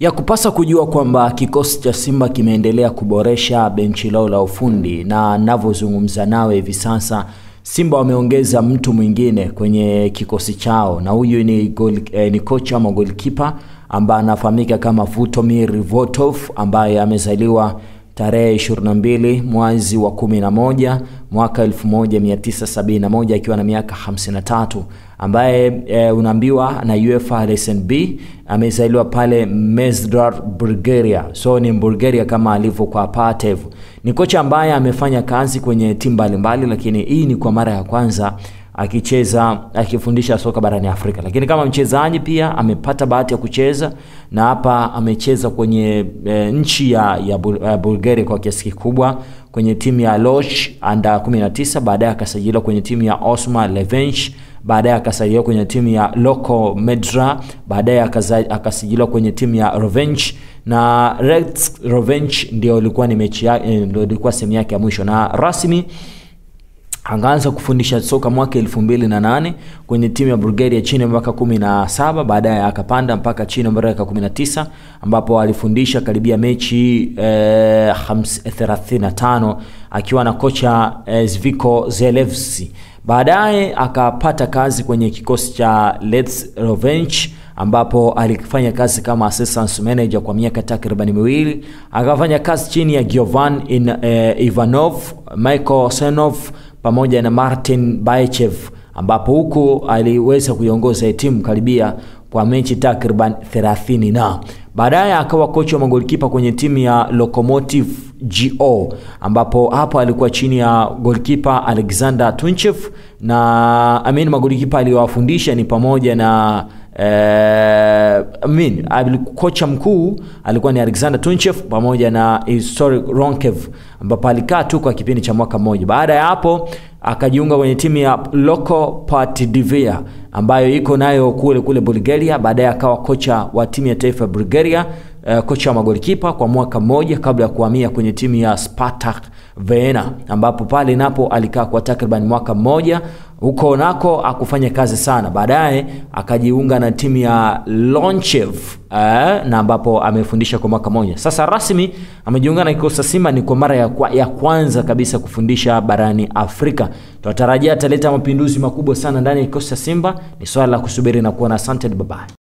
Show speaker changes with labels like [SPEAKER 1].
[SPEAKER 1] Ya kupasa kujua kwamba kikosi cha Simba kimeendelea kuboresha benchi lao la ufundi, na ninavyozungumza nawe hivi sasa Simba wameongeza mtu mwingine kwenye kikosi chao, na huyu ni kocha ama goalkeeper ambaye anafahamika kama Vutomir Votov, ambaye amezaliwa tarehe 22 mwezi wa 11 mwaka 1971 akiwa na miaka 53, ambaye unaambiwa na UEFA RSNB amezaliwa pale Mezdar, Bulgaria. So ni Bulgaria kama alivyo kwa Patev. Ni kocha ambaye amefanya kazi kwenye timu mbalimbali, lakini hii ni kwa mara ya kwanza akifundisha soka barani Afrika. Lakini kama mchezaji pia amepata bahati ya kucheza, na hapa amecheza kwenye nchi ya Bulgaria kwa kiasi kikubwa kwenye timu ya Losh under 19, baadaye akasajiliwa kwenye timu ya Osma Levench, baadaye akasajiliwa kwenye timu ya Loko Medra, baadaye akasajiliwa kwenye timu ya Revenge, na Revenge ndio ilikuwa ni mechi yake, ndio ilikuwa sehemu yake ya mwisho, na rasmi angaanza kufundisha soka mwaka 2008 kwenye timu ya Bulgaria chini ya miaka 17, baadaye akapanda mpaka chini ya miaka 19 ambapo alifundisha karibia mechi 35 akiwa na kocha Zviko Zelevski. Baadaye akapata kazi kwenye kikosi cha Let's Revenge ambapo alifanya kazi kama assistant manager kwa miaka takriban 2. Akafanya kazi chini ya Giovan Ivanov, Michael Senov pamoja na Martin Bayechev, ambapo huko aliweza kuiongoza timu karibia kwa mechi takriban 30 na baadaye akawa kocha wa magolikipa kwenye timu ya Lokomotiv GO, ambapo hapo alikuwa chini ya goalkeeper Alexander Tunchev, na magolikipa aliowafundisha ni pamoja na kocha mkuu alikuwa ni Alexander Tunchev pamoja na Historic Ronkev, ambapo alikaa tu kwa kipindi cha mwaka mmoja. Baada ya hapo akajiunga kwenye timu ya Loko Partidivia ambayo iko nayo kule Bulgaria. Baadaye akawa kocha wa timu ya taifa ya Bulgaria, kocha wa magolikipa kwa mwaka mmoja kabla ya kuhamia kwenye timu ya Spartak Vienna, ambapo pale napo alikaa kwa takriban mwaka mmoja. Huko nako akufanya kazi sana. Baadaye akajiunga na timu ya Lonchev na ambapo amefundisha kwa mwaka mmoja. Sasa rasmi amejiunga na kikosi cha Simba, ni kwa mara ya kwanza kabisa kufundisha barani Afrika. Tunatarajia ataleta mapinduzi makubwa sana ndani ya kikosi cha Simba. Ni swala la kusubiri na kuona. Asante, bye bye.